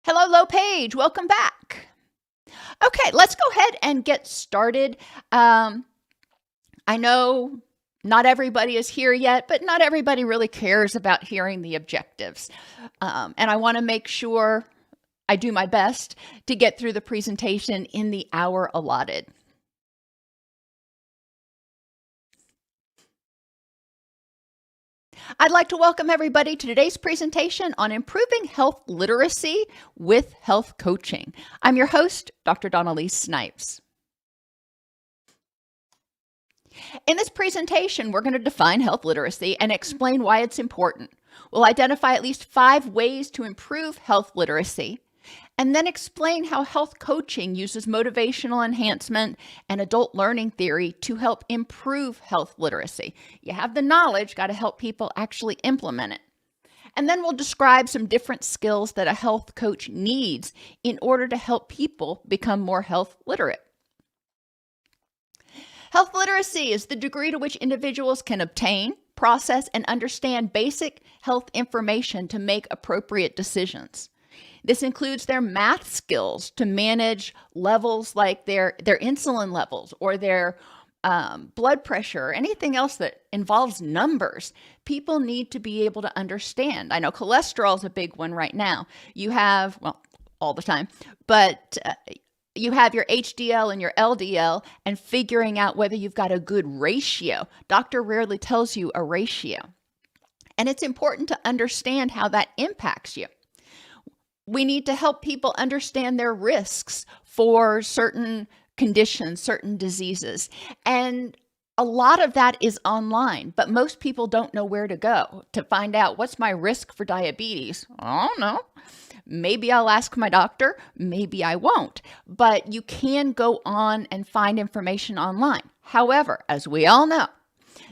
Hello, Low Page. Welcome back. Okay, let's go ahead and get started. I know not everybody is here yet, but not everybody really cares about hearing the objectives. And I want to make sure I do my best to get through the presentation in the hour allotted. I'd like to welcome everybody to today's presentation on improving health literacy with health coaching. I'm your host, Dr. Elise Snipes. In this presentation, we're going to define health literacy and explain why it's important. We'll identify at least 5 ways to improve health literacy, and then explain how health coaching uses motivational enhancement and adult learning theory to help improve health literacy. You have the knowledge, got to help people actually implement it. And then we'll describe some different skills that a health coach needs in order to help people become more health literate. Health literacy is the degree to which individuals can obtain, process, and understand basic health information to make appropriate decisions. This includes their math skills to manage levels like their insulin levels or their blood pressure, or anything else that involves numbers. People need to be able to understand. I know cholesterol is a big one right now. You have, well, all the time, but you have your HDL and your LDL and figuring out whether you've got a good ratio. Doctor rarely tells you a ratio. And it's important to understand how that impacts you. We need to help people understand their risks for certain conditions, certain diseases. And a lot of that is online, but most people don't know where to go to find out what's my risk for diabetes. I don't know. Maybe I'll ask my doctor, maybe I won't. But you can go on and find information online. However, as we all know,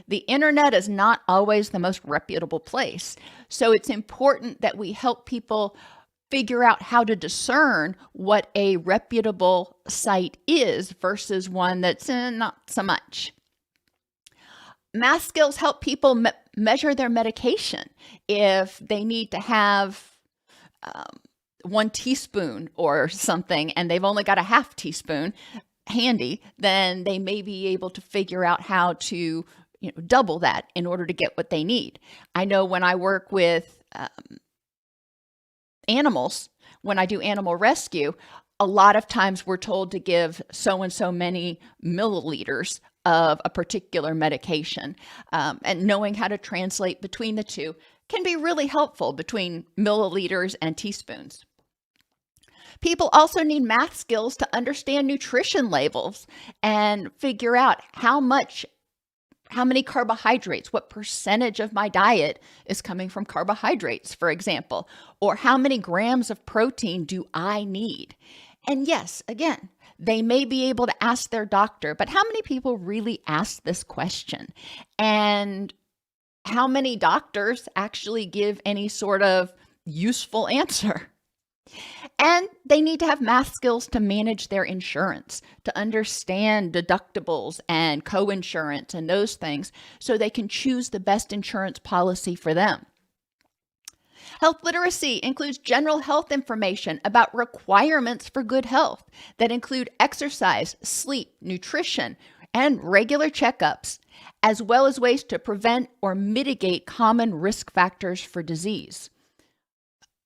the internet is not always the most reputable place. So it's important that we help people figure out how to discern what a reputable site is versus one that's not so much. Math skills help people measure their medication. If they need to have 1 teaspoon or something and they've only got a half teaspoon handy, then they may be able to figure out how to double that in order to get what they need. I know when I work with animals, when I do animal rescue, a lot of times we're told to give so and so many milliliters of a particular medication. And knowing how to translate between the two can be really helpful between milliliters and teaspoons. People also need math skills to understand nutrition labels and figure out how many carbohydrates, what percentage of my diet is coming from carbohydrates, for example, or how many grams of protein do I need? And yes, again, they may be able to ask their doctor, but how many people really ask this question? And how many doctors actually give any sort of useful answer? And they need to have math skills to manage their insurance, to understand deductibles and co-insurance and those things so they can choose the best insurance policy for them. Health literacy includes general health information about requirements for good health that include exercise, sleep, nutrition, and regular checkups, as well as ways to prevent or mitigate common risk factors for disease.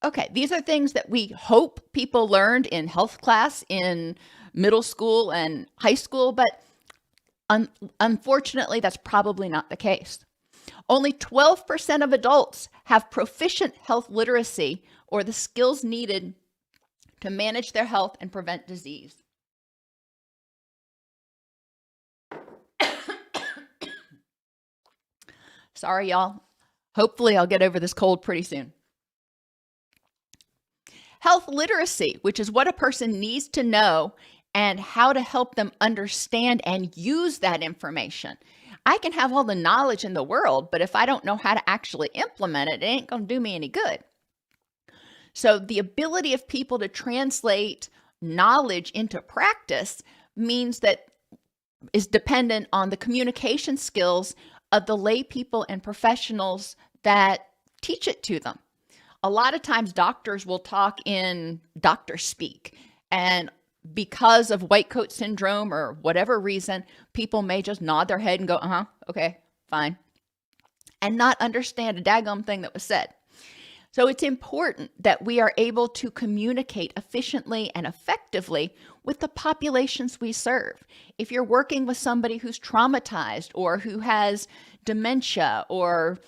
Okay, these are things that we hope people learned in health class in middle school and high school, but unfortunately, that's probably not the case. Only 12% of adults have proficient health literacy or the skills needed to manage their health and prevent disease. Sorry, y'all. Hopefully, I'll get over this cold pretty soon. Health literacy, which is what a person needs to know and how to help them understand and use that information. I can have all the knowledge in the world, but if I don't know how to actually implement it, it ain't going to do me any good. So the ability of people to translate knowledge into practice means that is dependent on the communication skills of the lay people and professionals that teach it to them. A lot of times doctors will talk in doctor speak, and because of white coat syndrome or whatever reason, people may just nod their head and go, uh-huh, okay, fine, and not understand a daggum thing that was said. So it's important that we are able to communicate efficiently and effectively with the populations we serve. If you're working with somebody who's traumatized or who has dementia or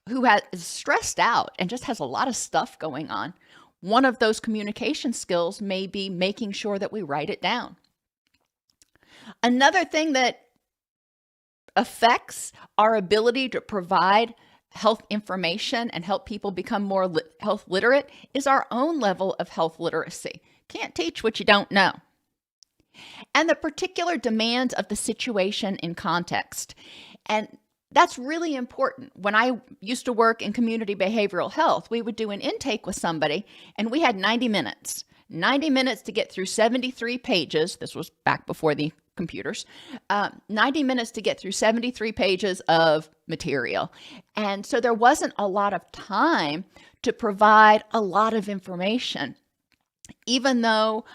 who is stressed out and just has a lot of stuff going on, one of those communication skills may be making sure that we write it down. Another thing that affects our ability to provide health information and help people become more health literate is our own level of health literacy. Can't teach what you don't know. And the particular demands of the situation in context. And that's really important. When I used to work in community behavioral health, we would do an intake with somebody and we had 90 minutes. 90 minutes to get through 73 pages. This was back before the computers. 90 minutes to get through 73 pages of material. And so there wasn't a lot of time to provide a lot of information, even though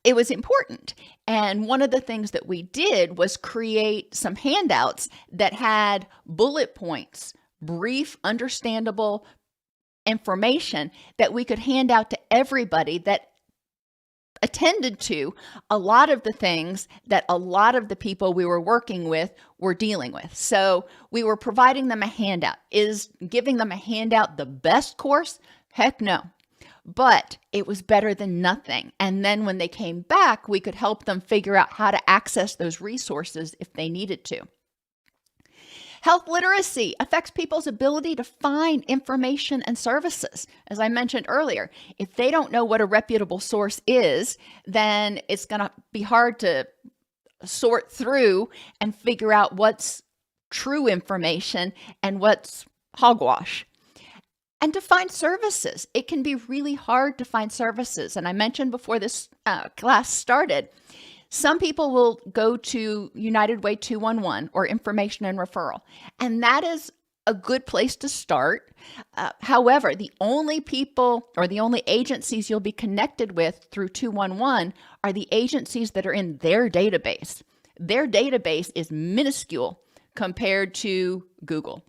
it was important. And one of the things that we did was create some handouts that had bullet points, brief, understandable information that we could hand out to everybody that attended to a lot of the things that a lot of the people we were working with were dealing with. So we were providing them a handout. Is giving them a handout the best course? Heck no. But it was better than nothing. And then when they came back, we could help them figure out how to access those resources if they needed to. Health literacy affects people's ability to find information and services. As I mentioned earlier, if they don't know what a reputable source is, then it's going to be hard to sort through and figure out what's true information and what's hogwash. And to find services, it can be really hard to find services. And I mentioned before this class started, some people will go to United Way 211 or information and referral, and that is a good place to start. However, the only people or the only agencies you'll be connected with through 211 are the agencies that are in their database. Their database is minuscule compared to Google.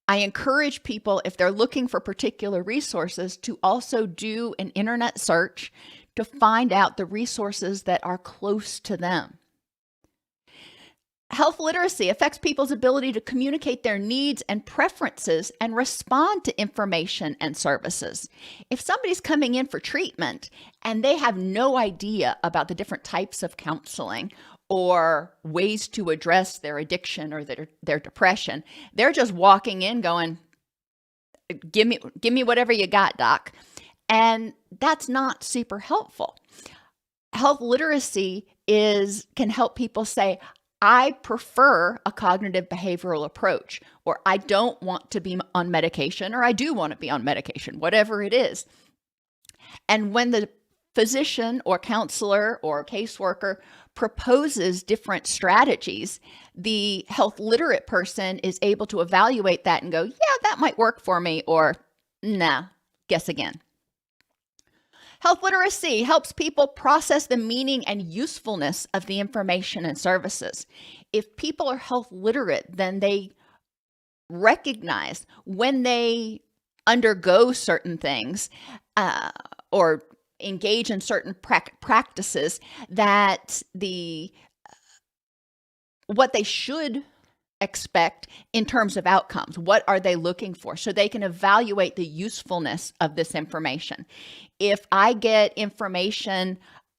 I encourage people, if they're looking for particular resources, to also do an internet search to find out the resources that are close to them. Health literacy affects people's ability to communicate their needs and preferences and respond to information and services. If somebody's coming in for treatment and they have no idea about the different types of counseling or ways to address their addiction or their depression, they're just walking in going, give me whatever you got, doc. And that's not super helpful. Health literacy can help people say, I prefer a cognitive behavioral approach, or I don't want to be on medication, or I do want to be on medication, whatever it is. And when the physician or counselor or caseworker proposes different strategies, the health literate person is able to evaluate that and go, yeah, that might work for me, or nah, guess again. Health literacy helps people process the meaning and usefulness of the information and services. If people are health literate, then they recognize when they undergo certain things or engage in certain practices that what they should expect in terms of outcomes. What are they looking for? So they can evaluate the usefulness of this information. If I get information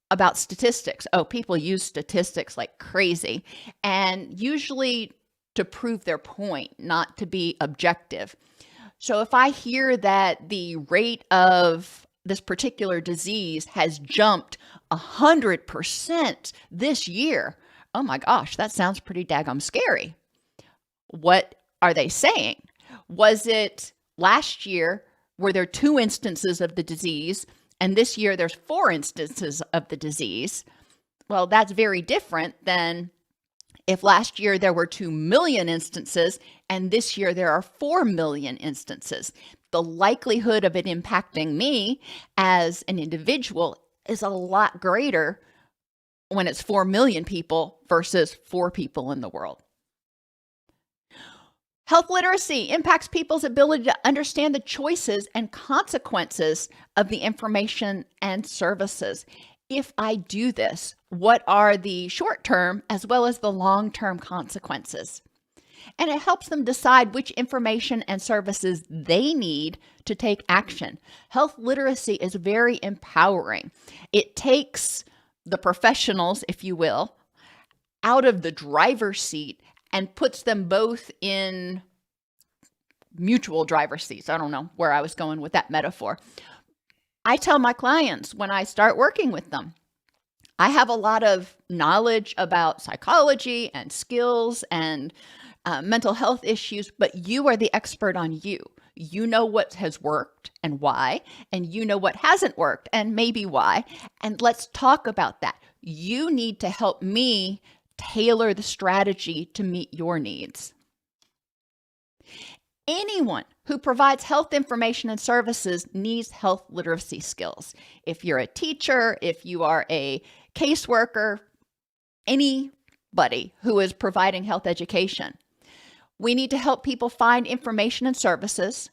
about statistics, people use statistics like crazy, and usually to prove their point, not to be objective. So if I hear that the rate of this particular disease has jumped 100% this year, oh my gosh, that sounds pretty daggum scary. What are they saying? Was it last year, were there 2 instances of the disease, and this year there's 4 instances of the disease? Well, that's very different than If last year there were 2 million instances and this year there are 4 million instances, the likelihood of it impacting me as an individual is a lot greater when it's 4 million people versus 4 people in the world. Health literacy impacts people's ability to understand the choices and consequences of the information and services. If I do this, what are the short-term as well as the long-term consequences? And it helps them decide which information and services they need to take action. Health literacy is very empowering. It takes the professionals, if you will, out of the driver's seat and puts them both in mutual driver's seats. I don't know where I was going with that metaphor. I tell my clients when I start working with them, I have a lot of knowledge about psychology and skills and mental health issues, but you are the expert on you. You know what has worked and why, and you know what hasn't worked and maybe why. And let's talk about that. You need to help me tailor the strategy to meet your needs. Anyone who provides health information and services needs health literacy skills. If you're a teacher, if you are a caseworker, anybody who is providing health education, we need to help people find information and services,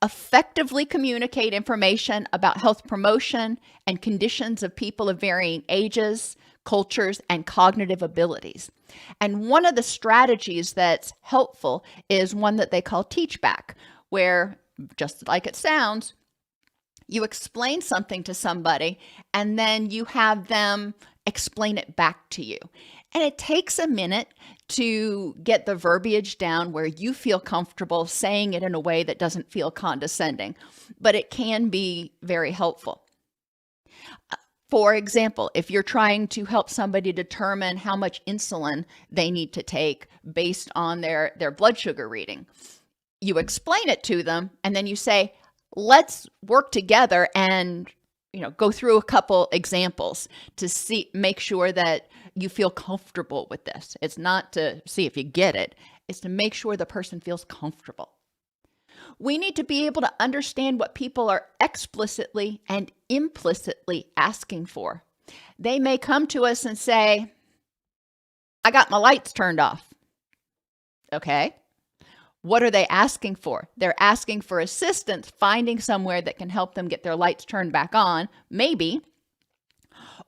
effectively communicate information about health promotion and conditions of people of varying ages, cultures, and cognitive abilities. And one of the strategies that's helpful is one that they call teach back, where, just like it sounds, you explain something to somebody and then you have them explain it back to you. And it takes a minute to get the verbiage down where you feel comfortable saying it in a way that doesn't feel condescending, but it can be very helpful. For example, if you're trying to help somebody determine how much insulin they need to take based on their blood sugar reading, you explain it to them and then you say, let's work together and go through a couple examples to make sure that you feel comfortable with this. It's not to see if you get it. It's to make sure the person feels comfortable. We need to be able to understand what people are explicitly and implicitly asking for. They may come to us and say, I got my lights turned off. Okay. What are they asking for? They're asking for assistance finding somewhere that can help them get their lights turned back on, maybe.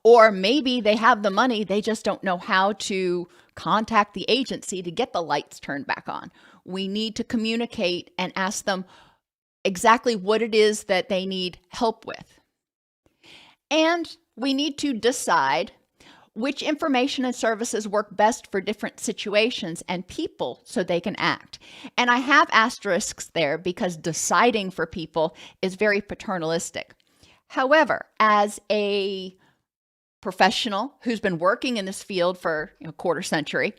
Or maybe they have the money, they just don't know how to contact the agency to get the lights turned back on. We need to communicate and ask them exactly what it is that they need help with. And we need to decide which information and services work best for different situations and people so they can act. And I have asterisks there because deciding for people is very paternalistic. However, as a professional who's been working in this field for a quarter century,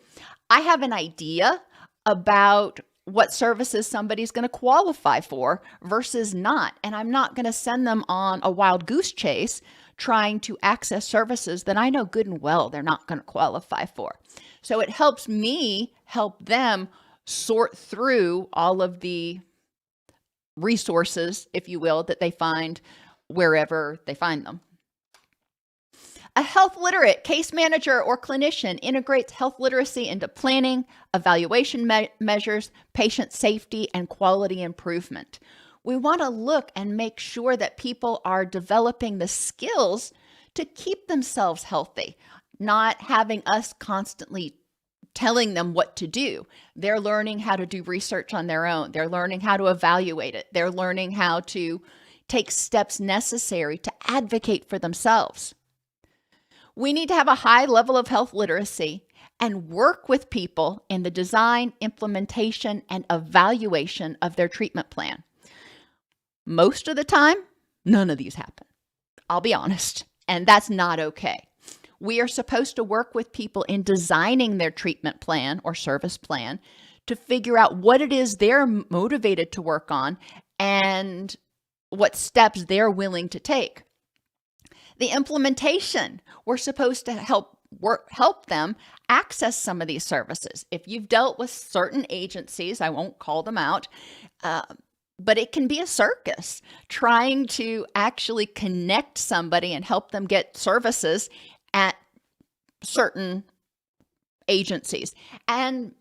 I have an idea about what services somebody's going to qualify for versus not. And I'm not going to send them on a wild goose chase trying to access services that I know good and well they're not going to qualify for. So it helps me help them sort through all of the resources, if you will, that they find wherever they find them. A health literate case manager or clinician integrates health literacy into planning, evaluation measures, patient safety, and quality improvement. We want to look and make sure that people are developing the skills to keep themselves healthy, not having us constantly telling them what to do. They're learning how to do research on their own. They're learning how to evaluate it. They're learning how to take steps necessary to advocate for themselves. We need to have a high level of health literacy and work with people in the design, implementation, and evaluation of their treatment plan. Most of the time, none of these happen. I'll be honest, and that's not okay. We are supposed to work with people in designing their treatment plan or service plan to figure out what it is they're motivated to work on and what steps they're willing to take. The implementation, we're supposed to help help them access some of these services. If you've dealt with certain agencies, I won't call them out, but it can be a circus trying to actually connect somebody and help them get services at certain agencies. And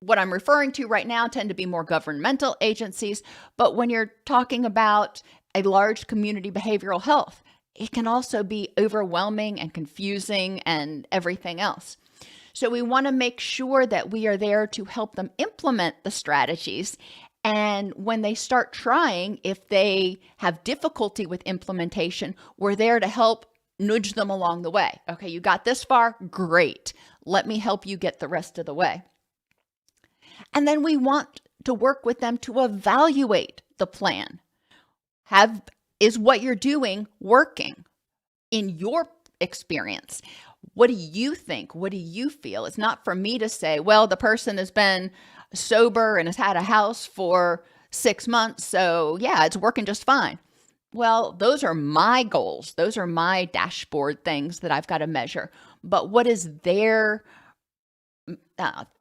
what I'm referring to right now tend to be more governmental agencies. But when you're talking about a large community behavioral health, it can also be overwhelming and confusing and everything else. So we want to make sure that we are there to help them implement the strategies. And when they start trying, if they have difficulty with implementation, we're there to help nudge them along the way. Okay, you got this far? Great. Let me help you get the rest of the way. And then we want to work with them to evaluate the plan. Is what you're doing working in your experience? What do you think? What do you feel? It's not for me to say, well, the person has been sober and has had a house for 6 months, so yeah, it's working just fine. Well, those are my goals. Those are my dashboard things that I've got to measure. But what is their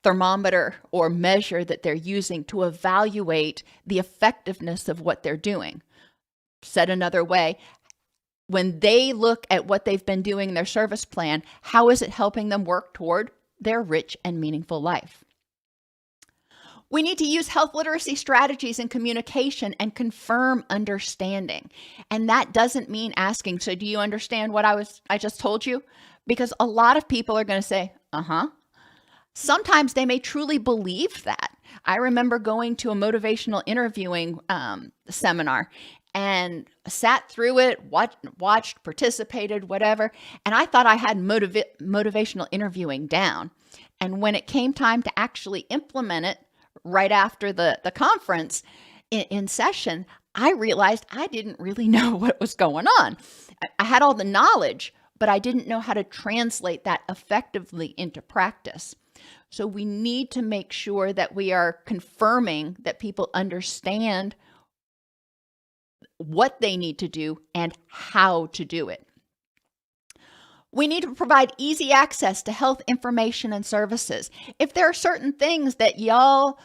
thermometer or measure that they're using to evaluate the effectiveness of what they're doing? Said another way, when they look at what they've been doing in their service plan, how is it helping them work toward their rich and meaningful life? We need to use health literacy strategies in communication and confirm understanding. And that doesn't mean asking, so do you understand what I just told you? Because a lot of people are going to say, uh-huh. Sometimes they may truly believe that. I remember going to a motivational interviewing seminar and sat through it, watched, participated, whatever. And I thought I had motivational interviewing down. And when it came time to actually implement it right after the conference in session, I realized I didn't really know what was going on. I had all the knowledge, but I didn't know how to translate that effectively into practice. So we need to make sure that we are confirming that people understand what they need to do and how to do it. We need to provide easy access to health information and services. If there are certain things that y'all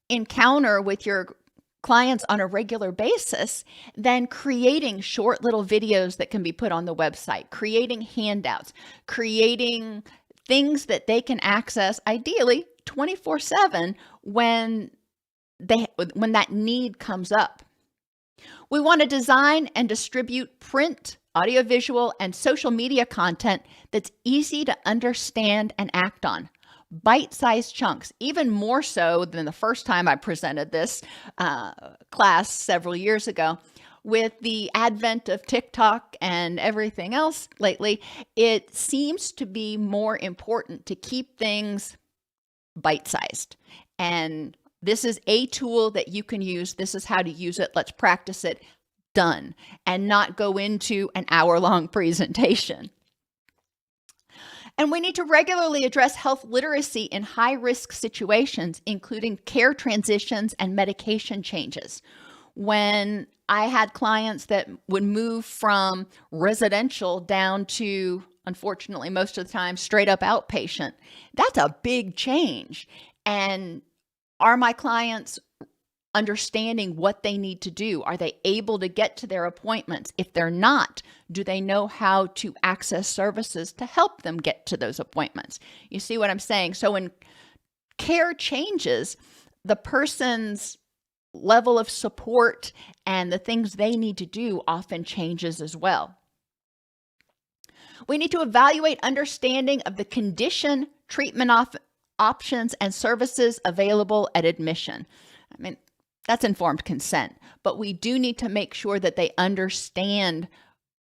encounter with your clients on a regular basis, then creating short little videos that can be put on the website, creating handouts, creating things that they can access, ideally 24/7 when that need comes up. We want to design and distribute print, audiovisual, and social media content that's easy to understand and act on. Bite-sized chunks, even more so than the first time I presented this class several years ago. With the advent of TikTok and everything else lately, it seems to be more important to keep things bite-sized. And this is a tool that you can use. This is how to use it. Let's practice it. Done. And not go into an hour-long presentation. And we need to regularly address health literacy in high-risk situations, including care transitions and medication changes. When I had clients that would move from residential down to, unfortunately, most of the time, straight up outpatient, that's a big change. And are my clients understanding what they need to do? Are they able to get to their appointments? If they're not, do they know how to access services to help them get to those appointments? You see what I'm saying? So when care changes, the person's level of support and the things they need to do often changes as well. We need to evaluate understanding of the condition, treatment options, and services available at admission. I mean, that's informed consent, but we do need to make sure that they understand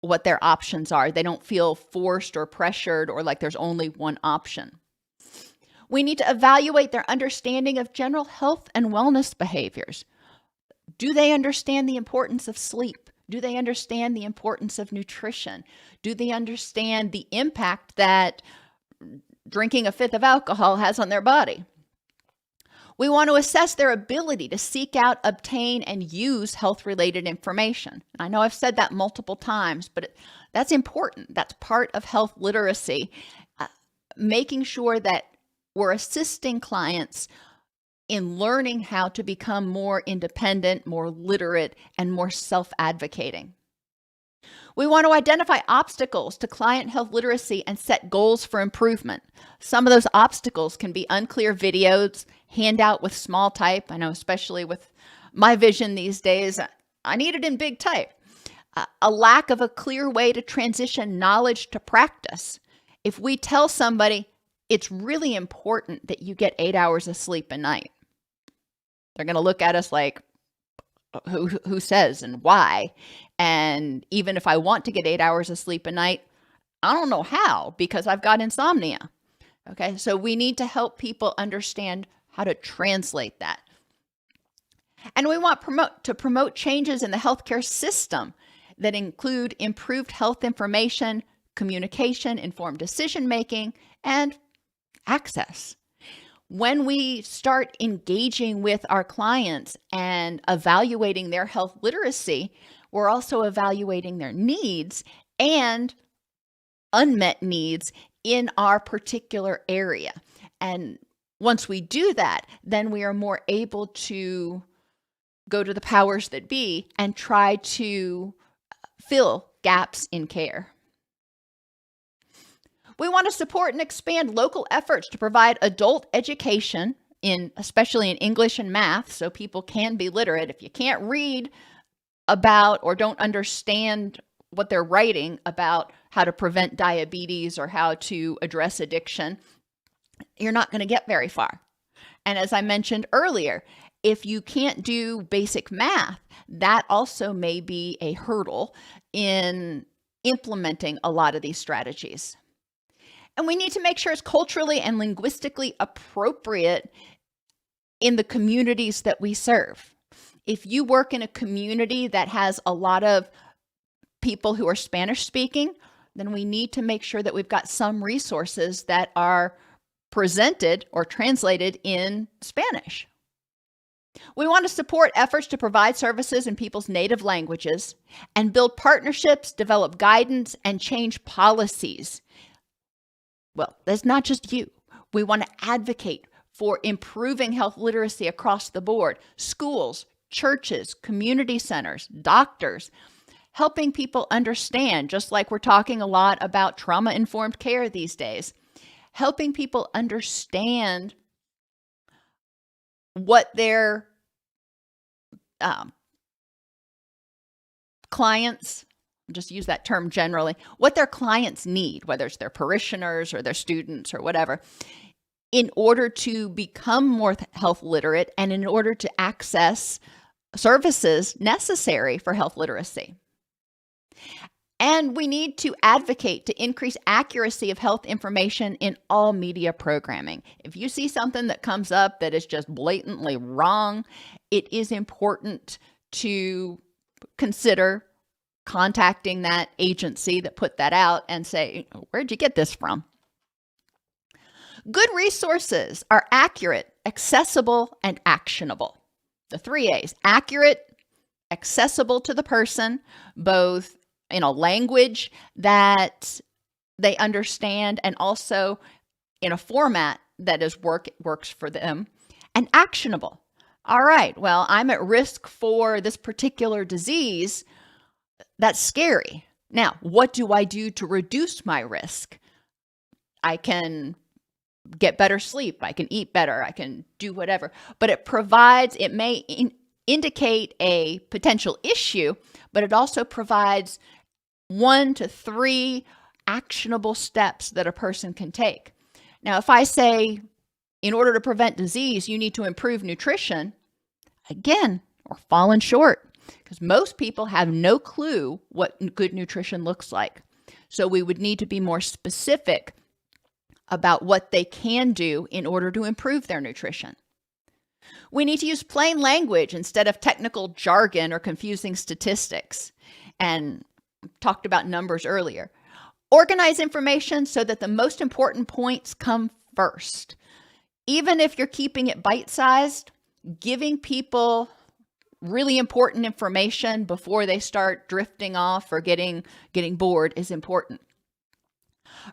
what their options are. They don't feel forced or pressured or like there's only one option. We need to evaluate their understanding of general health and wellness behaviors. Do they understand the importance of sleep? Do they understand the importance of nutrition? Do they understand the impact that drinking a fifth of alcohol has on their body? We want to assess their ability to seek out, obtain, and use health-related information. I know I've said that multiple times, but that's important. That's part of health literacy. making sure that we're assisting clients in learning how to become more independent, more literate, and more self-advocating. We want to identify obstacles to client health literacy and set goals for improvement. Some of those obstacles can be unclear videos, handout with small type. I know, especially with my vision these days, I need it in big type. A lack of a clear way to transition knowledge to practice. If we tell somebody it's really important that you get 8 hours of sleep a night, they're going to look at us like, who says and why? And even if I want to get 8 hours of sleep a night, I don't know how because I've got insomnia. Okay, so we need to help people understand how to translate that. And we want to promote changes in the healthcare system that include improved health information, communication, informed decision-making, and access. When we start engaging with our clients and evaluating their health literacy, we're also evaluating their needs and unmet needs in our particular area. And once we do that, then we are more able to go to the powers that be and try to fill gaps in care. We want to support and expand local efforts to provide adult education, especially in English and math, so people can be literate. If you can't read about or don't understand what they're writing about how to prevent diabetes or how to address addiction, you're not going to get very far. And as I mentioned earlier, if you can't do basic math, that also may be a hurdle in implementing a lot of these strategies. And we need to make sure it's culturally and linguistically appropriate in the communities that we serve. If you work in a community that has a lot of people who are Spanish speaking, then we need to make sure that we've got some resources that are presented or translated in Spanish. We want to support efforts to provide services in people's native languages and build partnerships, develop guidance, and change policies. Well, that's not just you. We want to advocate for improving health literacy across the board. Schools, churches, community centers, doctors, helping people understand, just like we're talking a lot about trauma-informed care these days, helping people understand what their clients, just use that term generally, what their clients need, whether it's their parishioners or their students or whatever, in order to become more health literate and in order to access services necessary for health literacy. And we need to advocate to increase accuracy of health information in all media programming. If you see something that comes up that is just blatantly wrong, it is important to consider contacting that agency that put that out and say, where'd you get this from? Good resources are accurate, accessible, and actionable. The 3 A's: accurate, accessible to the person, both in a language that they understand and also in a format that works for them, and actionable. All right, well, I'm at risk for this particular disease. That's scary. Now, what do I do to reduce my risk? I can get better sleep. I can eat better. I can do whatever. But it may indicate a potential issue, but it also provides 1 to 3 actionable steps that a person can take. Now, if I say, in order to prevent disease, you need to improve nutrition, again, we're falling short because most people have no clue what good nutrition looks like. So we would need to be more specific about what they can do in order to improve their nutrition. We need to use plain language instead of technical jargon or confusing statistics. And talked about numbers earlier. Organize information so that the most important points come first. Even if you're keeping it bite-sized, giving people really important information before they start drifting off or getting bored is important.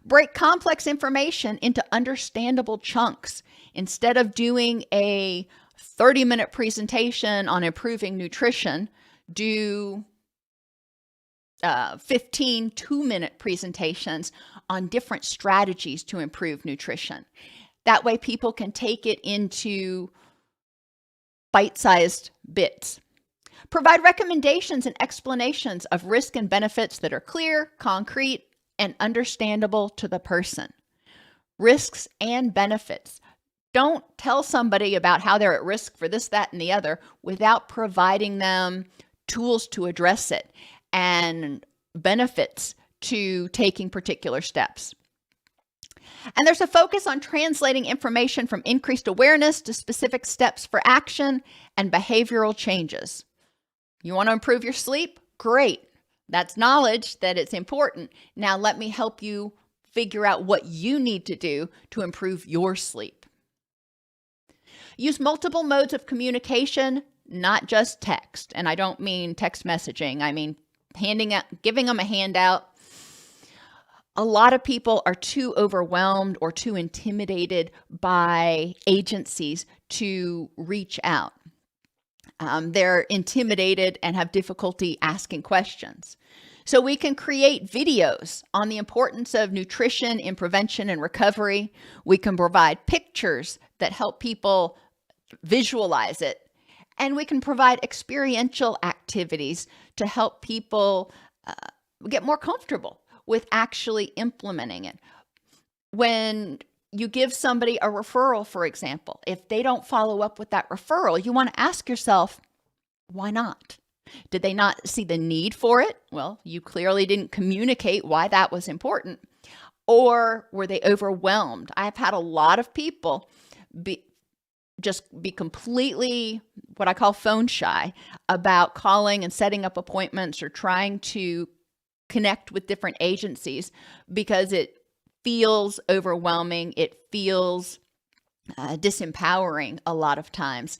Break complex information into understandable chunks. Instead of doing a 30-minute presentation on improving nutrition, do 15 2-minute presentations on different strategies to improve nutrition. That way people can take it into bite-sized bits. Provide recommendations and explanations of risk and benefits that are clear, concrete, and understandable to the person. Risks and benefits. Don't tell somebody about how they're at risk for this, that, and the other without providing them tools to address it and benefits to taking particular steps. And there's a focus on translating information from increased awareness to specific steps for action and behavioral changes. You want to improve your sleep? Great. That's knowledge that it's important. Now let me help you figure out what you need to do to improve your sleep. Use multiple modes of communication, not just text. And I don't mean text messaging. I mean giving them a handout. A lot of people are too overwhelmed or too intimidated by agencies to reach out. They're intimidated and have difficulty asking questions. So we can create videos on the importance of nutrition in prevention and recovery. We can provide pictures that help people visualize it. And we can provide experiential activities to help people get more comfortable with actually implementing it. When you give somebody a referral, for example, if they don't follow up with that referral, you want to ask yourself, why not? Did they not see the need for it? Well, you clearly didn't communicate why that was important. Or were they overwhelmed? I've had a lot of people be completely what I call phone shy about calling and setting up appointments or trying to connect with different agencies because it feels overwhelming. It feels disempowering a lot of times.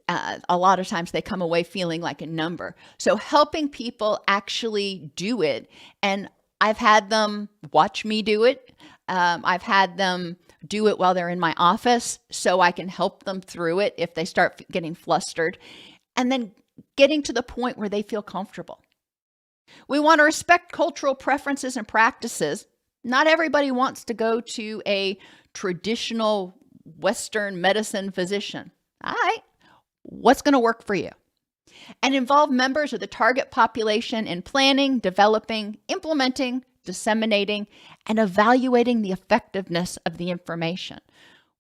A lot of times they come away feeling like a number. So helping people actually do it, and I've had them watch me do it. I've had them do it while they're in my office so I can help them through it if they start getting flustered, and then getting to the point where they feel comfortable. We want to respect cultural preferences and practices. Not everybody wants to go to a traditional Western medicine physician. All right, what's going to work for you? And involve members of the target population in planning, developing, implementing, disseminating, and evaluating the effectiveness of the information.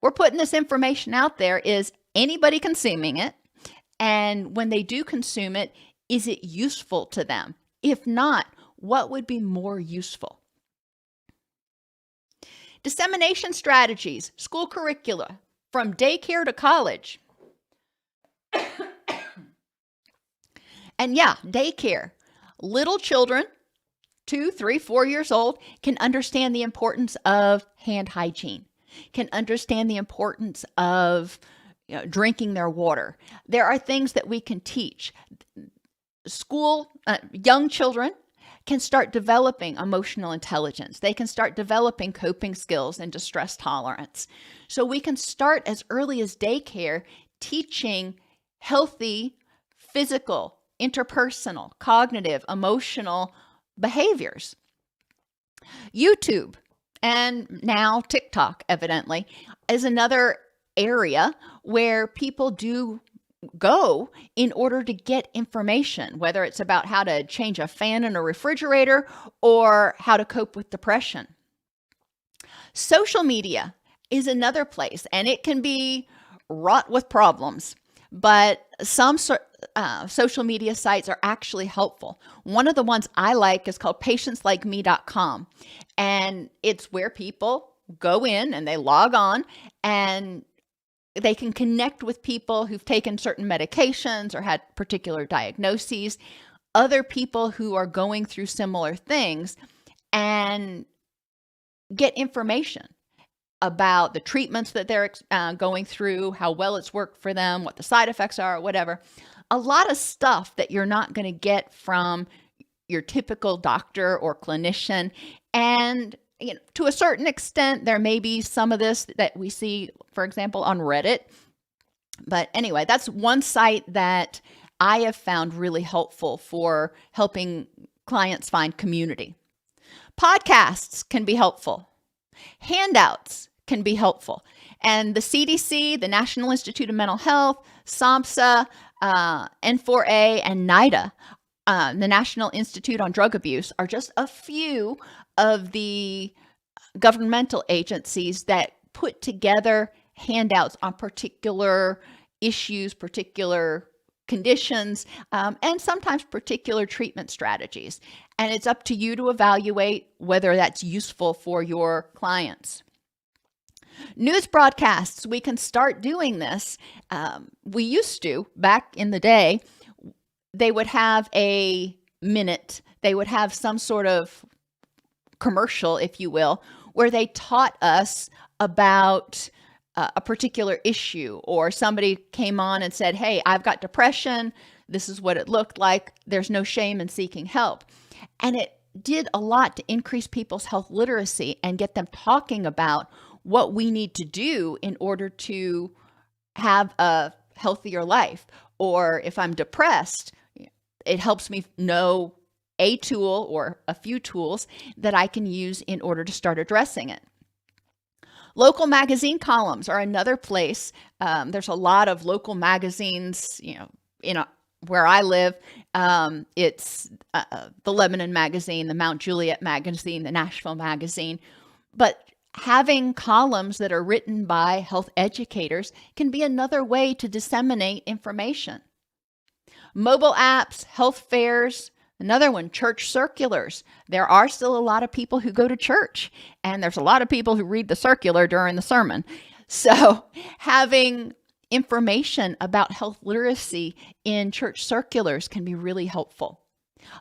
We're putting this information out there. Is anybody consuming it? And when they do consume it, is it useful to them? If not, what would be more useful? Dissemination strategies, school curricula, from daycare to college. And yeah, daycare. Little children, 2, 3, 4 years old, can understand the importance of hand hygiene, can understand the importance of drinking their water. There are things that we can teach. Young children can start developing emotional intelligence. They can start developing coping skills and distress tolerance. So we can start as early as daycare teaching healthy physical, interpersonal, cognitive, emotional behaviors. YouTube and now TikTok, evidently, is another area where people do go in order to get information, whether it's about how to change a fan in a refrigerator or how to cope with depression. Social media is another place, and it can be wrought with problems, but some social media sites are actually helpful. One of the ones I like is called patientslikeme.com, and it's where people go in and they log on and they can connect with people who've taken certain medications or had particular diagnoses, other people who are going through similar things, and get information about the treatments that they're going through, how well it's worked for them, what the side effects are, whatever. A lot of stuff that you're not going to get from your typical doctor or clinician. And to a certain extent, there may be some of this that we see, for example, on Reddit. But anyway, that's one site that I have found really helpful for helping clients find community. Podcasts can be helpful. Handouts can be helpful. And the CDC, the National Institute of Mental Health, SAMHSA, N4A, and NIDA, the National Institute on Drug Abuse, are just a few of the governmental agencies that put together handouts on particular issues, particular conditions, and sometimes particular treatment strategies. And it's up to you to evaluate whether that's useful for your clients. News broadcasts, we can start doing this. We used to, back in the day, they would have a minute, they would have some sort of commercial, if you will, where they taught us about a particular issue, or somebody came on and said, hey, I've got depression. This is what it looked like. There's no shame in seeking help. And it did a lot to increase people's health literacy and get them talking about what we need to do in order to have a healthier life. Or if I'm depressed, it helps me know a tool or a few tools that I can use in order to start addressing it. Local magazine columns are another place. There's a lot of local magazines, where I live. It's the Lebanon Magazine, the Mount Juliet Magazine, the Nashville Magazine. But having columns that are written by health educators can be another way to disseminate information. Mobile apps, health fairs, another one, church circulars. There are still a lot of people who go to church, and there's a lot of people who read the circular during the sermon. So having information about health literacy in church circulars can be really helpful.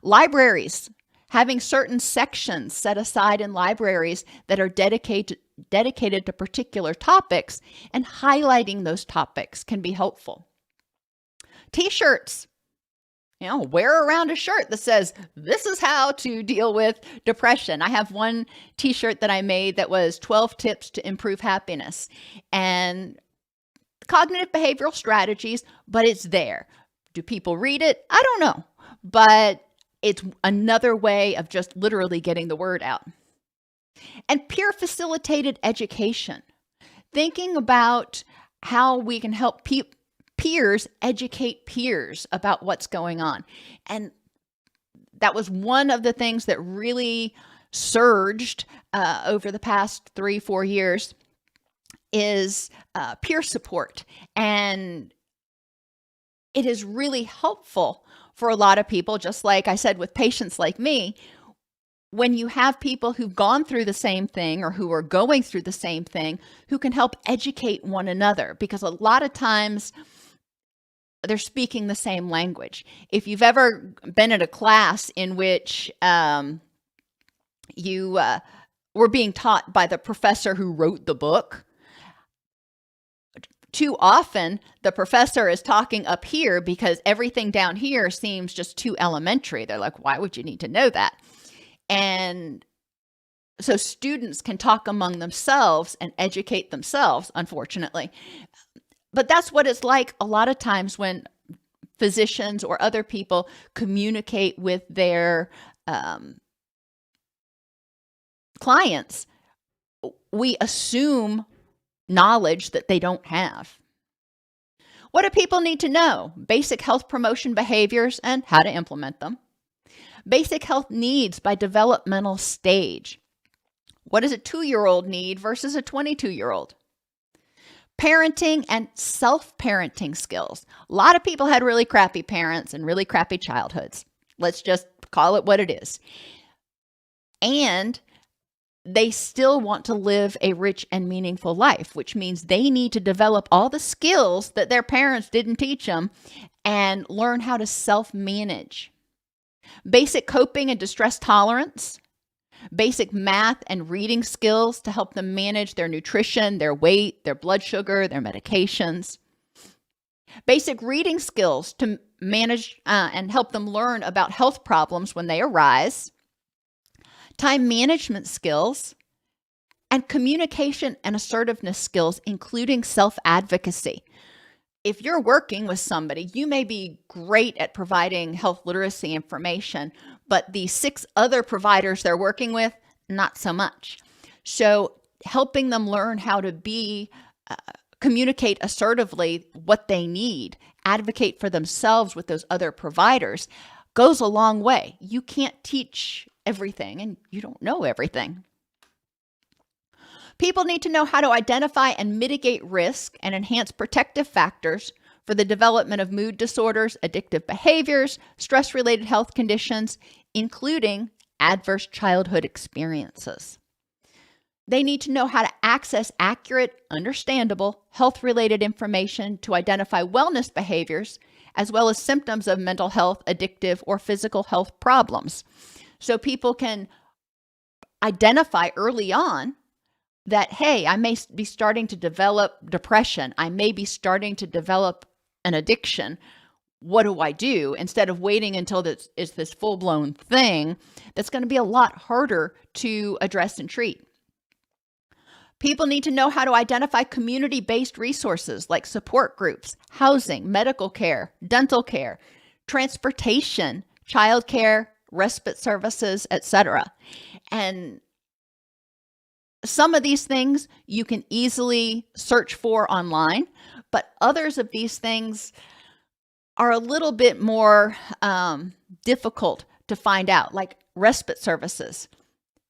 Libraries, having certain sections set aside in libraries that are dedicated to particular topics and highlighting those topics can be helpful. T-shirts. Wear around a shirt that says, this is how to deal with depression. I have one t-shirt that I made that was 12 tips to improve happiness and cognitive behavioral strategies, but it's there. Do people read it? I don't know, but it's another way of just literally getting the word out. And peer facilitated education, thinking about how we can help peers educate peers about what's going on. And that was one of the things that really surged over the past 3-4 years is peer support. And it is really helpful for a lot of people, just like I said, with patients like me, when you have people who've gone through the same thing or who are going through the same thing, who can help educate one another, because a lot of times they're speaking the same language. If you've ever been at a class in which you were being taught by the professor who wrote the book, too often the professor is talking up here because everything down here seems just too elementary. They're like, why would you need to know that? And so students can talk among themselves and educate themselves, unfortunately. But that's what it's like a lot of times when physicians or other people communicate with their clients. We assume knowledge that they don't have. What do people need to know? Basic health promotion behaviors and how to implement them. Basic health needs by developmental stage. What does a 2-year-old need versus a 22-year-old? Parenting and self-parenting skills. A lot of people had really crappy parents and really crappy childhoods. Let's just call it what it is. And they still want to live a rich and meaningful life, which means they need to develop all the skills that their parents didn't teach them and learn how to self-manage. Basic coping and distress tolerance. Basic math and reading skills to help them manage their nutrition, their weight, their blood sugar, their medications. Basic reading skills to manage and help them learn about health problems when they arise. Time management skills, And communication and assertiveness skills, including self-advocacy. If you're working with somebody, you may be great at providing health literacy information, but the 6 other providers they're working with, not so much. So helping them learn how to communicate assertively what they need, advocate for themselves with those other providers, goes a long way. You can't teach everything, and you don't know everything. People need to know how to identify and mitigate risk and enhance protective factors for the development of mood disorders, addictive behaviors, stress-related health conditions, including adverse childhood experiences. They need to know how to access accurate, understandable, health-related information to identify wellness behaviors, as well as symptoms of mental health, addictive, or physical health problems. So people can identify early on that, hey, I may be starting to develop depression. I may be starting to develop an addiction. What do I do? Instead of waiting until it's this full-blown thing that's going to be a lot harder to address and treat. People need to know how to identify community-based resources like support groups, housing, medical care, dental care, transportation, childcare, respite services, etc. And some of these things you can easily search for online, but others of these things are a little bit more difficult to find out, like respite services.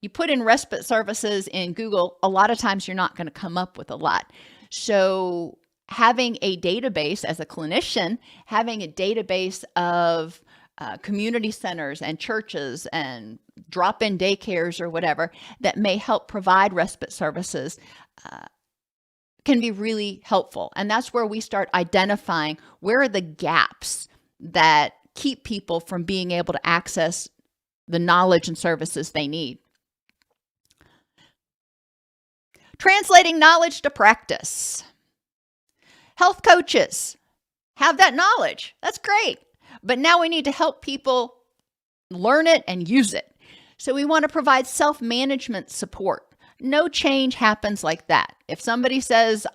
You put in respite services in Google, a lot of times you're not going to come up with a lot. So having a database as a clinician, having a database of community centers and churches and drop-in daycares or whatever that may help provide respite services can be really helpful. And that's where we start identifying where are the gaps that keep people from being able to access the knowledge and services they need. Translating knowledge to practice. Health coaches have that knowledge. That's great. But now we need to help people learn it and use it. So we want to provide self-management support. No change happens like that. If somebody says,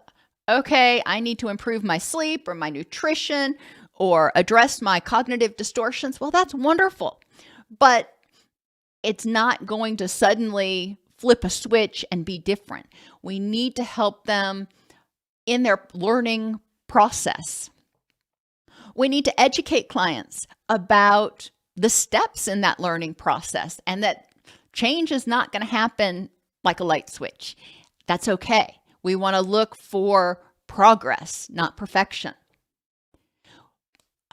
okay, I need to improve my sleep or my nutrition or address my cognitive distortions, well, that's wonderful. But it's not going to suddenly flip a switch and be different. We need to help them in their learning process. We need to educate clients about the steps in that learning process and that change is not going to happen like a light switch. That's okay. We want to look for progress, not perfection.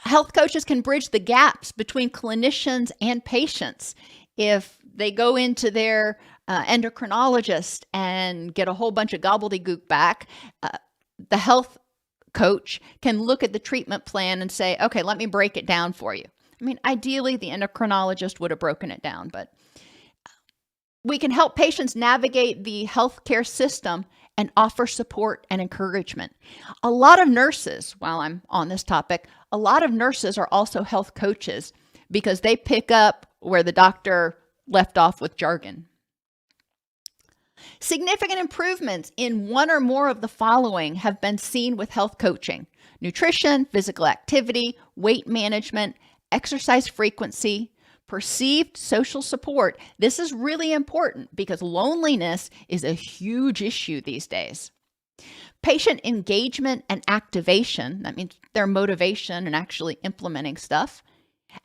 Health coaches can bridge the gaps between clinicians and patients. If they go into their endocrinologist and get a whole bunch of gobbledygook back, the health coach can look at the treatment plan and say, okay, let me break it down for you. I mean, ideally, the endocrinologist would have broken it down, but we can help patients navigate the healthcare system and offer support and encouragement. A lot of nurses, while I'm on this topic, a lot of nurses are also health coaches because they pick up where the doctor left off with jargon. Significant improvements in one or more of the following have been seen with health coaching: nutrition, physical activity, weight management, exercise frequency, perceived social support. This is really important because loneliness is a huge issue these days. Patient engagement and activation, that means their motivation and actually implementing stuff,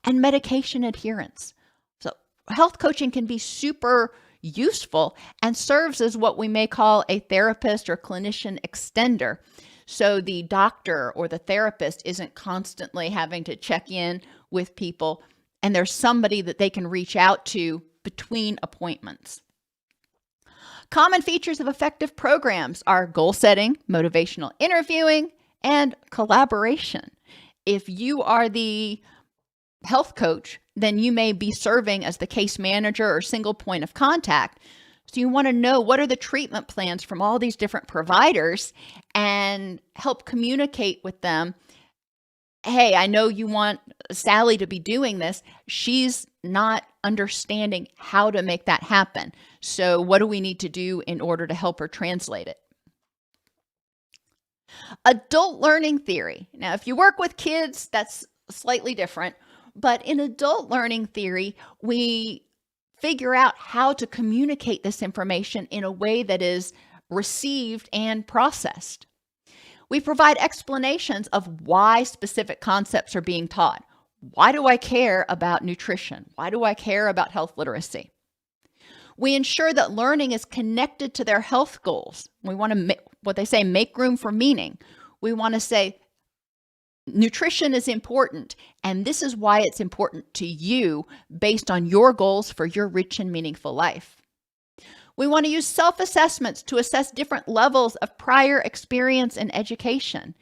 and medication adherence. So health coaching can be super useful and serves as what we may call a therapist or clinician extender. So the doctor or the therapist isn't constantly having to check in with people, and there's somebody that they can reach out to between appointments. Common features of effective programs are goal setting, motivational interviewing, and collaboration. If you are the health coach, then you may be serving as the case manager or single point of contact. So you want to know what are the treatment plans from all these different providers and help communicate with them. Hey, I know you want Sally to be doing this, she's not understanding how to make that happen. So what do we need to do in order to help her translate it? Adult learning theory. Now, if you work with kids, that's slightly different. But in adult learning theory, we figure out how to communicate this information in a way that is received and processed. We provide explanations of why specific concepts are being taught. Why do I care about nutrition? Why do I care about health literacy? We ensure that learning is connected to their health goals. We want to, what they say, make room for meaning. We want to say, nutrition is important, and this is why it's important to you based on your goals for your rich and meaningful life. We want to use self-assessments to assess different levels of prior experience and education.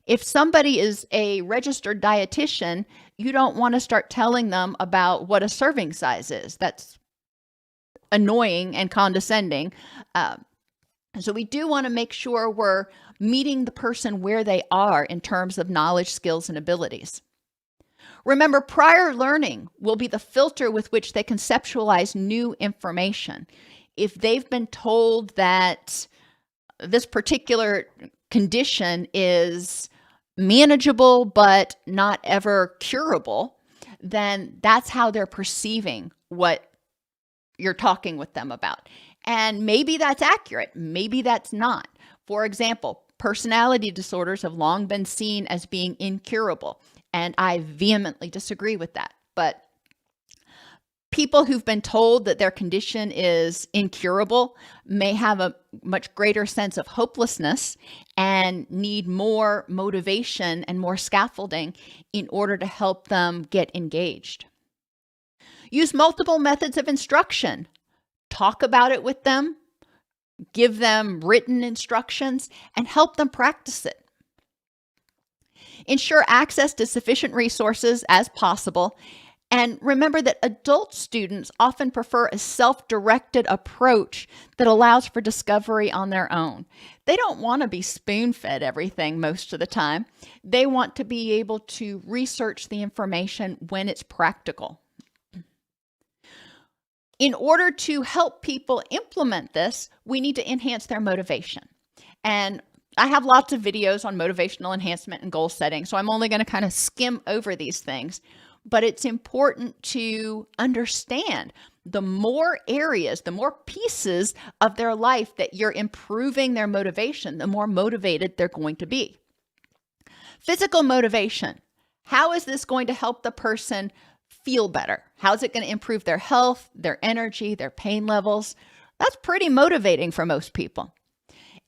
If somebody is a registered dietitian, you don't want to start telling them about what a serving size is. That's annoying and condescending. So we do want to make sure we're meeting the person where they are in terms of knowledge, skills, and abilities. Remember, prior learning will be the filter with which they conceptualize new information. If they've been told that this particular condition is manageable but not ever curable, then that's how they're perceiving what you're talking with them about. And maybe that's accurate, maybe that's not. For example, personality disorders have long been seen as being incurable, and I vehemently disagree with that. But people who've been told that their condition is incurable may have a much greater sense of hopelessness and need more motivation and more scaffolding in order to help them get engaged. Use multiple methods of instruction. Talk about it with them, give them written instructions, and help them practice it. Ensure access to sufficient resources as possible. And remember that adult students often prefer a self-directed approach that allows for discovery on their own. They don't want to be spoon-fed everything most of the time. They want to be able to research the information when it's practical. In order to help people implement this, we need to enhance their motivation. And I have lots of videos on motivational enhancement and goal setting, so I'm only going to kind of skim over these things. But it's important to understand the more areas, the more pieces of their life that you're improving their motivation, the more motivated they're going to be. Physical motivation. How is this going to help the person feel better? How is it going to improve their health, their energy, their pain levels? That's pretty motivating for most people.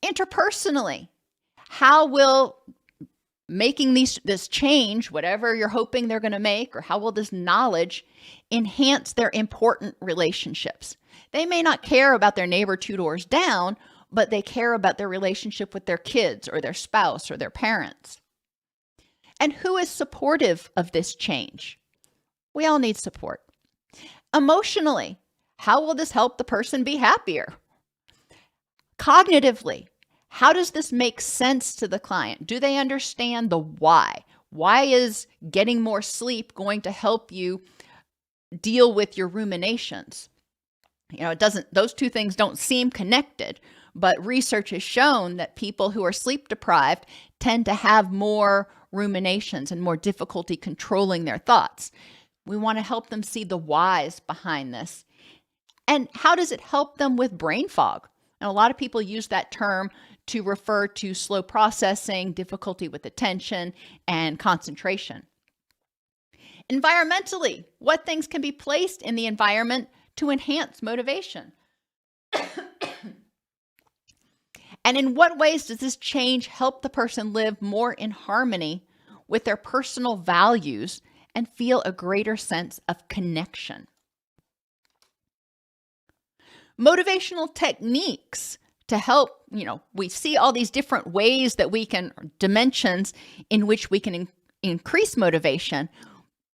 Interpersonally, how will making this change, whatever you're hoping they're going to make, or how will this knowledge enhance their important relationships? They may not care about their neighbor 2 doors down, but they care about their relationship with their kids or their spouse or their parents. And who is supportive of this change? We all need support. Emotionally, how will this help the person be happier? Cognitively, how does this make sense to the client? Do they understand the why? Why is getting more sleep going to help you deal with your ruminations? You know, those two things don't seem connected, but research has shown that people who are sleep deprived tend to have more ruminations and more difficulty controlling their thoughts. We want to help them see the whys behind this. And how does it help them with brain fog? And a lot of people use that term to refer to slow processing, difficulty with attention, and concentration. Environmentally, what things can be placed in the environment to enhance motivation? And in what ways does this change help the person live more in harmony with their personal values and feel a greater sense of connection? Motivational techniques to help, we see all these different ways that we can, dimensions in which we can increase motivation,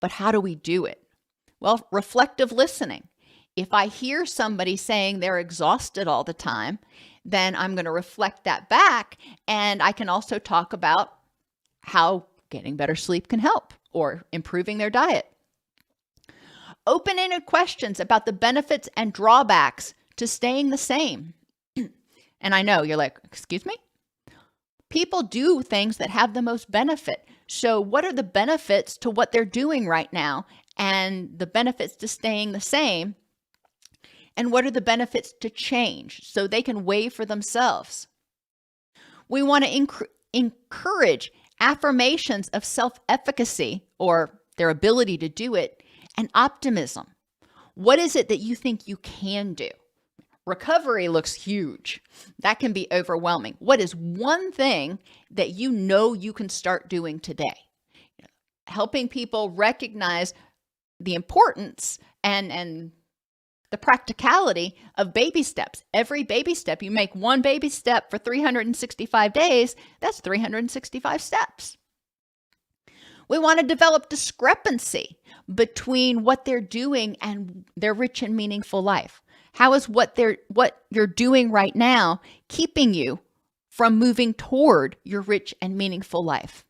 but how do we do it? Well, reflective listening. If I hear somebody saying they're exhausted all the time, then I'm going to reflect that back, and I can also talk about how getting better sleep can help, or improving their diet. Open-ended questions about the benefits and drawbacks to staying the same. And I know you're like, excuse me? People do things that have the most benefit. So what are the benefits to what they're doing right now and the benefits to staying the same? And what are the benefits to change so they can weigh for themselves? We want to encourage affirmations of self-efficacy or their ability to do it and optimism. What is it that you think you can do? Recovery looks huge. That can be overwhelming. What is one thing that you know you can start doing today? Helping people recognize the importance and the practicality of baby steps. Every baby step, you make one baby step for 365 days, that's 365 steps. We want to develop discrepancy between what they're doing and their rich and meaningful life. How is what you're doing right now keeping you from moving toward your rich and meaningful life?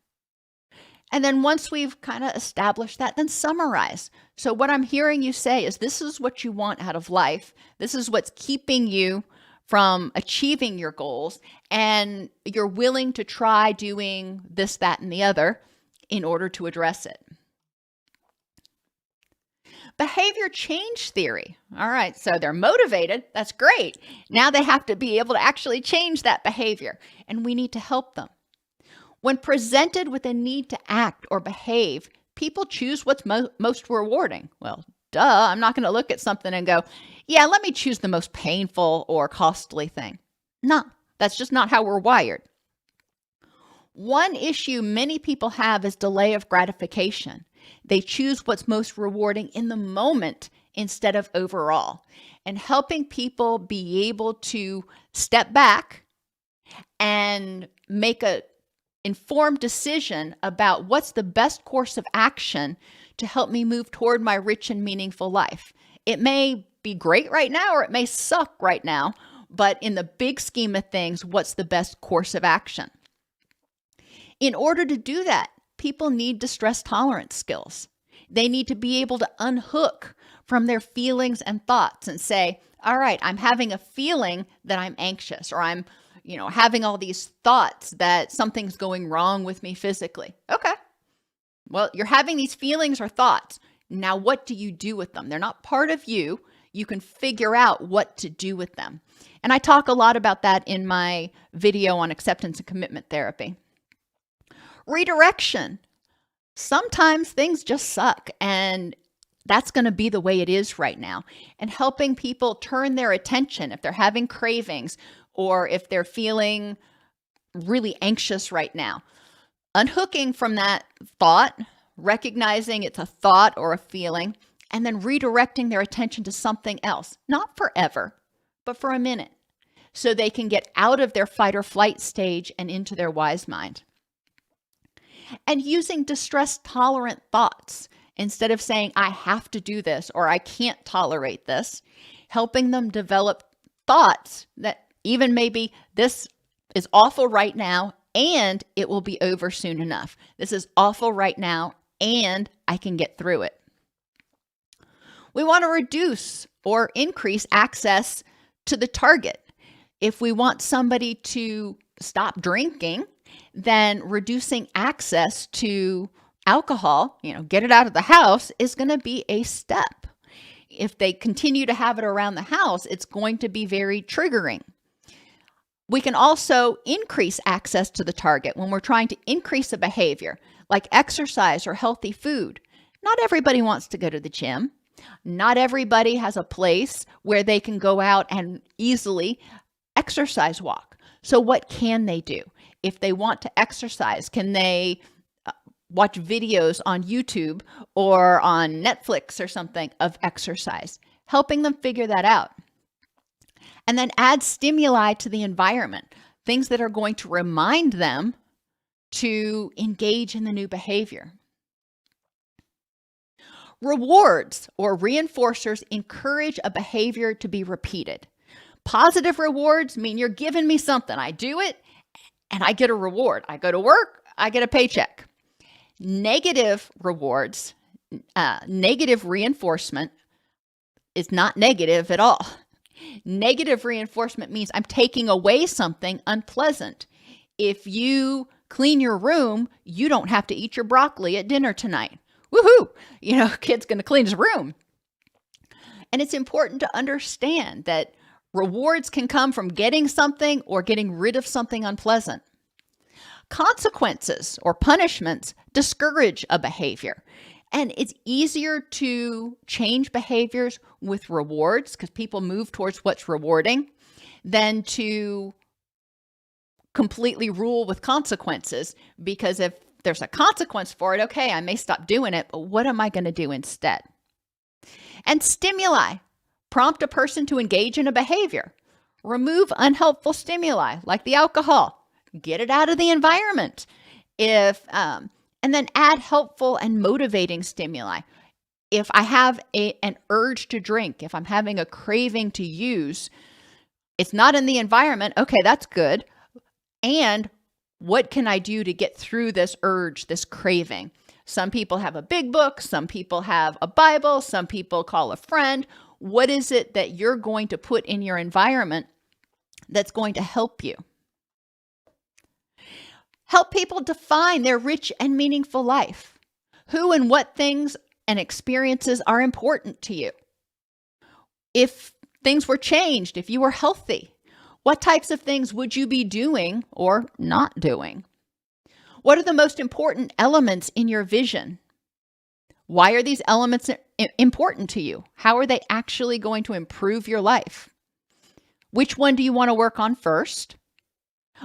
And then once we've kind of established that, then summarize. So what I'm hearing you say is this is what you want out of life. This is what's keeping you from achieving your goals. And you're willing to try doing this, that, and the other in order to address it. Behavior change theory. All right, so they're motivated. That's great. Now they have to be able to actually change that behavior, and we need to help them. When presented with a need to act or behave, people choose what's most rewarding. Well, duh, I'm not going to look at something and go, yeah, let me choose the most painful or costly thing. No, that's just not how we're wired. One issue many people have is delay of gratification. They choose what's most rewarding in the moment instead of overall. And helping people be able to step back and make an informed decision about what's the best course of action to help me move toward my rich and meaningful life. It may be great right now or it may suck right now, but in the big scheme of things, what's the best course of action? In order to do that, people need distress tolerance skills. They need to be able to unhook from their feelings and thoughts and say, all right, I'm having a feeling that I'm anxious, or I'm, having all these thoughts that something's going wrong with me physically. Okay. Well, you're having these feelings or thoughts. Now, what do you do with them? They're not part of you. You can figure out what to do with them. And I talk a lot about that in my video on acceptance and commitment therapy. Redirection. Sometimes things just suck, and that's going to be the way it is right now. And helping people turn their attention if they're having cravings or if they're feeling really anxious right now. Unhooking from that thought, recognizing it's a thought or a feeling, and then redirecting their attention to something else. Not forever, but for a minute, so they can get out of their fight or flight stage and into their wise mind. And using distress-tolerant thoughts instead of saying, I have to do this or I can't tolerate this, helping them develop thoughts that even maybe this is awful right now and it will be over soon enough. This is awful right now and I can get through it. We want to reduce or increase access to the target. If we want somebody to stop drinking, then reducing access to alcohol, get it out of the house, is going to be a step. If they continue to have it around the house, it's going to be very triggering. We can also increase access to the target when we're trying to increase a behavior, like exercise or healthy food. Not everybody wants to go to the gym. Not everybody has a place where they can go out and easily exercise walk. So what can they do? If they want to exercise, can they watch videos on YouTube or on Netflix or something of exercise? Helping them figure that out. And then add stimuli to the environment, things that are going to remind them to engage in the new behavior. Rewards or reinforcers encourage a behavior to be repeated. Positive rewards mean you're giving me something. I do it and I get a reward. I go to work, I get a paycheck. Negative rewards, negative reinforcement is not negative at all. Negative reinforcement means I'm taking away something unpleasant. If you clean your room, you don't have to eat your broccoli at dinner tonight. Woohoo! Kid's going to clean his room. And it's important to understand that rewards can come from getting something or getting rid of something unpleasant. Consequences or punishments discourage a behavior. And it's easier to change behaviors with rewards because people move towards what's rewarding than to completely rule with consequences, because if there's a consequence for it, okay, I may stop doing it, but what am I going to do instead? And stimuli prompt a person to engage in a behavior. Remove unhelpful stimuli like the alcohol. Get it out of the environment. And then add helpful and motivating stimuli. If I have an urge to drink, if I'm having a craving to use, it's not in the environment. Okay, that's good. And what can I do to get through this urge, this craving? Some people have a big book. Some people have a Bible. Some people call a friend. What is it that you're going to put in your environment that's going to help you? Help people define their rich and meaningful life. Who and what things and experiences are important to you? If things were changed, if you were healthy, what types of things would you be doing or not doing? What are the most important elements in your vision? Why are these elements important to you? How are they actually going to improve your life? Which one do you want to work on first?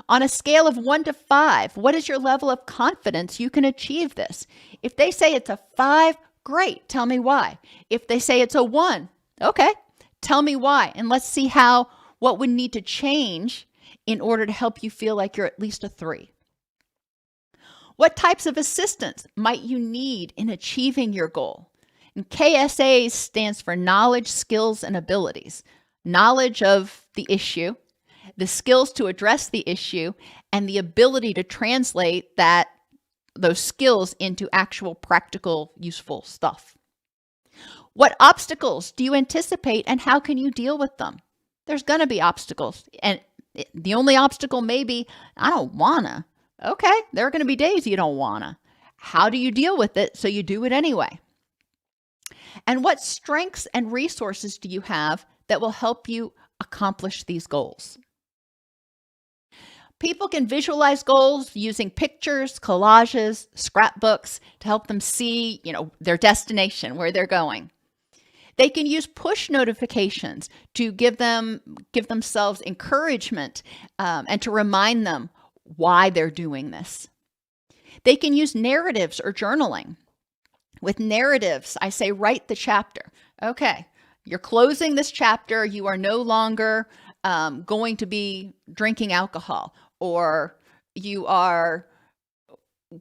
On a scale of 1 to 5, what is your level of confidence you can achieve this? If they say it's a 5, great. Tell me why. If they say it's a 1, okay, tell me why. And let's see what would need to change in order to help you feel like you're at least a 3. What types of assistance might you need in achieving your goal? And KSA stands for knowledge, skills, and abilities. Knowledge of the issue, the skills to address the issue, and the ability to translate those skills into actual practical, useful stuff. What obstacles do you anticipate and how can you deal with them? There's going to be obstacles. And the only obstacle may be, I don't wanna. Okay, there are going to be days you don't wanna. How do you deal with it so you do it anyway? And what strengths and resources do you have that will help you accomplish these goals? People can visualize goals using pictures, collages, scrapbooks to help them see, their destination, where they're going. They can use push notifications to give themselves encouragement and to remind them why they're doing this. They can use narratives or journaling. With narratives, I say write the chapter. Okay, you're closing this chapter. You are no longer going to be drinking alcohol, or you are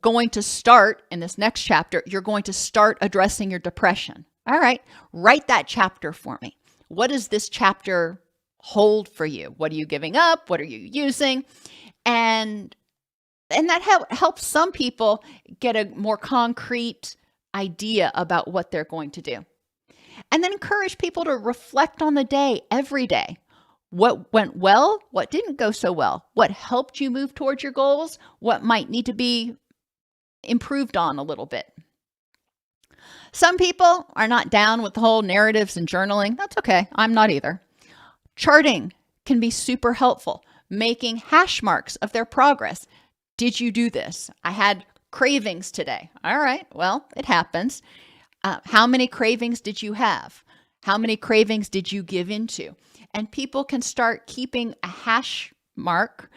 going to start in this next chapter, you're going to start addressing your depression. All right, write that chapter for me. What does this chapter hold for you? What are you giving up? What are you using? And that helps some people get a more concrete idea about what they're going to do. And then encourage people to reflect on the day every day. What went well? What didn't go so well? What helped you move towards your goals? What might need to be improved on a little bit? Some people are not down with the whole narratives and journaling. That's okay. I'm not either. Charting can be super helpful. Making hash marks of their progress. Did you do this? I had cravings today. All right. Well, it happens. How many cravings did you have? How many cravings did you give into? And people can start keeping a hash mark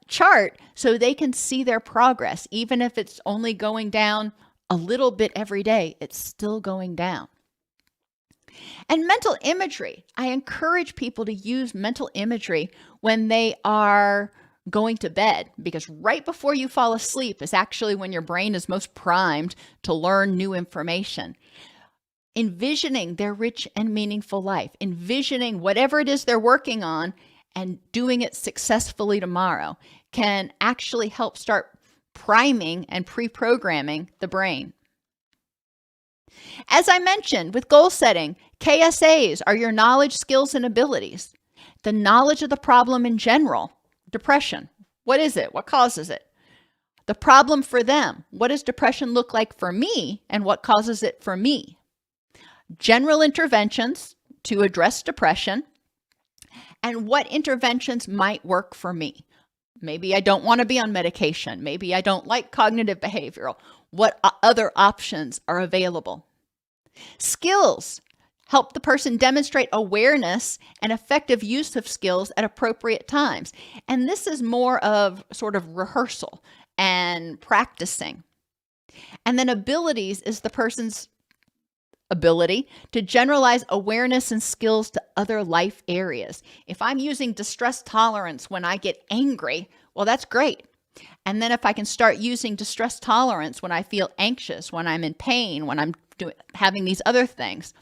chart so they can see their progress. Even if it's only going down a little bit every day, it's still going down. And mental imagery. I encourage people to use mental imagery when they are going to bed, because right before you fall asleep is actually when your brain is most primed to learn new information. Envisioning their rich and meaningful life, envisioning whatever it is they're working on and doing it successfully tomorrow can actually help start priming and pre-programming the brain. As I mentioned, with goal setting, KSAs are your knowledge, skills, and abilities. The knowledge of the problem in general, depression. What is it? What causes it? The problem for them. What does depression look like for me, and what causes it for me? General interventions to address depression, and what interventions might work for me. Maybe I don't want to be on medication. Maybe I don't like cognitive behavioral. What other options are available? Skills help the person demonstrate awareness and effective use of skills at appropriate times. And this is more of sort of rehearsal and practicing. And then abilities is the person's ability to generalize awareness and skills to other life areas. If I'm using distress tolerance when I get angry, well, that's great. And then if I can start using distress tolerance when I feel anxious, when I'm in pain, when I'm having these other things,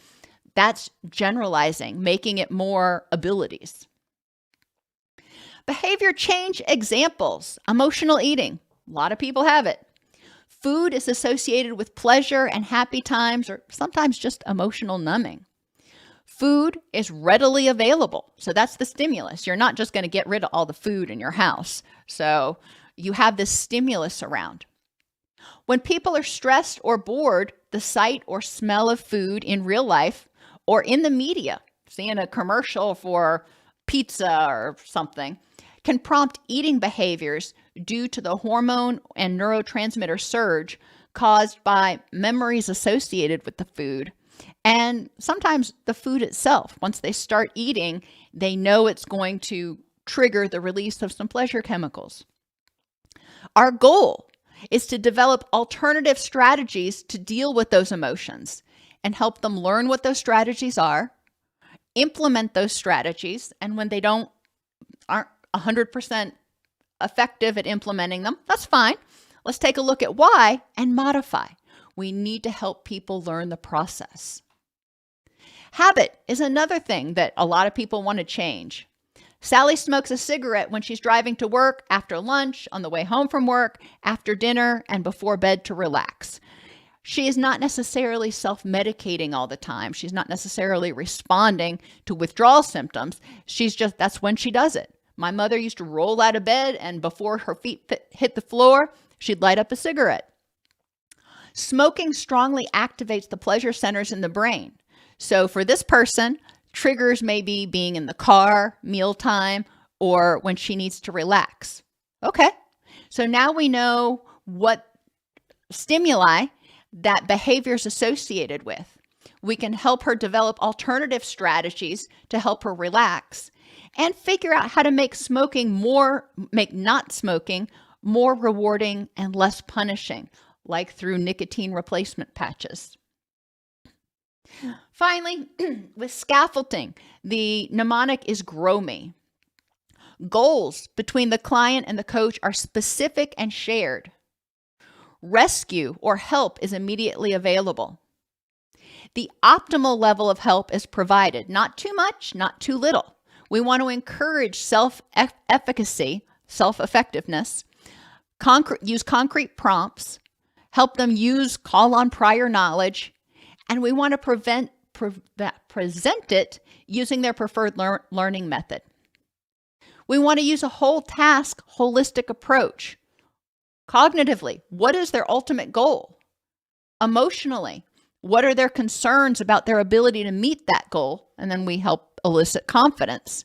that's generalizing, making it more abilities. Behavior change examples. Emotional eating. A lot of people have it. Food is associated with pleasure and happy times, or sometimes just emotional numbing. Food is readily available. So that's the stimulus. You're not just going to get rid of all the food in your house. So you have this stimulus around. When people are stressed or bored, the sight or smell of food in real life or in the media, seeing a commercial for pizza or something, can prompt eating behaviors due to the hormone and neurotransmitter surge caused by memories associated with the food. And sometimes the food itself, once they start eating, they know it's going to trigger the release of some pleasure chemicals. Our goal is to develop alternative strategies to deal with those emotions and help them learn what those strategies are, implement those strategies, and when they aren't 100% effective at implementing them, that's fine. Let's take a look at why and modify. We need to help people learn the process. Habit is another thing that a lot of people want to change. Sally smokes a cigarette when she's driving to work, after lunch, on the way home from work, after dinner, and before bed to relax. She is not necessarily self-medicating all the time. She's not necessarily responding to withdrawal symptoms. That's when she does it. My mother used to roll out of bed, and before her feet hit the floor, she'd light up a cigarette. Smoking strongly activates the pleasure centers in the brain. So for this person, triggers may be being in the car, mealtime, or when she needs to relax. Okay, so now we know what stimuli that behavior is associated with. We can help her develop alternative strategies to help her relax and figure out how to make not smoking more rewarding and less punishing, like through nicotine replacement patches. Finally, with scaffolding, the mnemonic is grow me. Goals between the client and the coach are specific and shared. Rescue or help is immediately available. The optimal level of help is provided, not too much, not too little. We want to encourage self-efficacy, self-effectiveness, use concrete prompts, help them call on prior knowledge, and we want to present it using their preferred learning method. We want to use a whole task, holistic approach. Cognitively, what is their ultimate goal? Emotionally, what are their concerns about their ability to meet that goal? And then we help elicit confidence.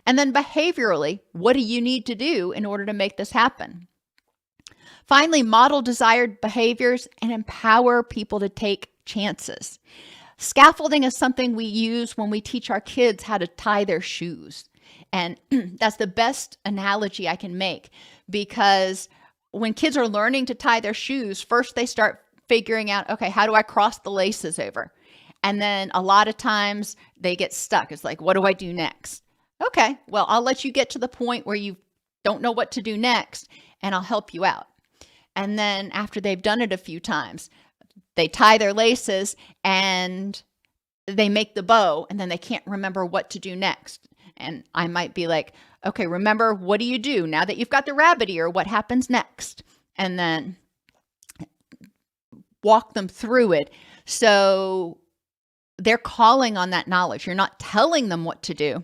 And then behaviorally, what do you need to do in order to make this happen? Finally, model desired behaviors and empower people to take chances. Scaffolding is something we use when we teach our kids how to tie their shoes. And that's the best analogy I can make, because when kids are learning to tie their shoes, first they start figuring out, okay, how do I cross the laces over? And then a lot of times they get stuck. It's like, what do I do next? Okay, well, I'll let you get to the point where you don't know what to do next, and I'll help you out. And then after they've done it a few times, they tie their laces and they make the bow, and then they can't remember what to do next. And I might be like, okay, remember, what do you do now that you've got the rabbit ear? What happens next? and then walk them through it. So they're calling on that knowledge. You're not telling them what to do.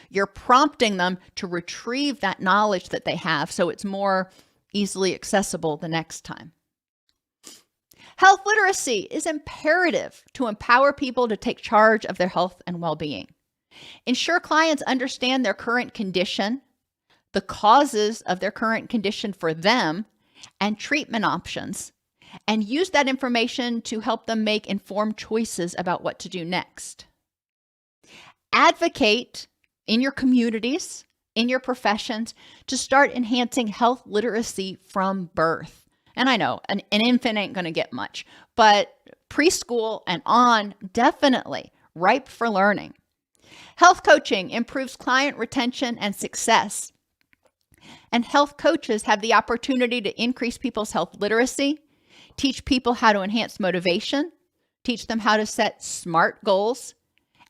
You're prompting them to retrieve that knowledge that they have so it's more easily accessible the next time. Health literacy is imperative to empower people to take charge of their health and well-being. Ensure clients understand their current condition, the causes of their current condition for them, and treatment options, and use that information to help them make informed choices about what to do next. Advocate in your communities, in your professions, to start enhancing health literacy from birth. And I know an infant ain't going to get much, but preschool and on, definitely ripe for learning. Health coaching improves client retention and success. And health coaches have the opportunity to increase people's health literacy, teach people how to enhance motivation, teach them how to set SMART goals,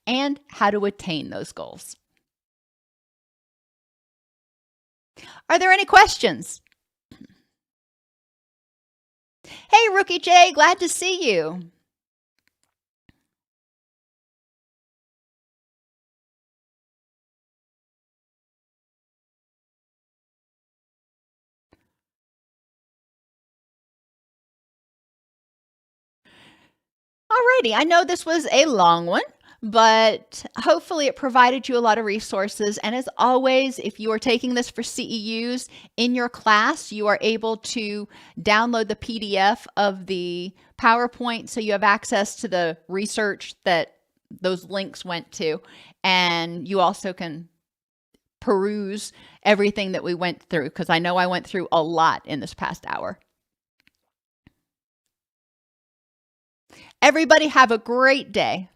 and how to attain those goals. Are there any questions? Hey, Rookie Jay, glad to see you. Alrighty, I know this was a long one, but hopefully it provided you a lot of resources. And as always, if you are taking this for CEUs in your class, you are able to download the PDF of the PowerPoint so you have access to the research that those links went to. And you also can peruse everything that we went through, because I know I went through a lot in this past hour. Everybody have a great day.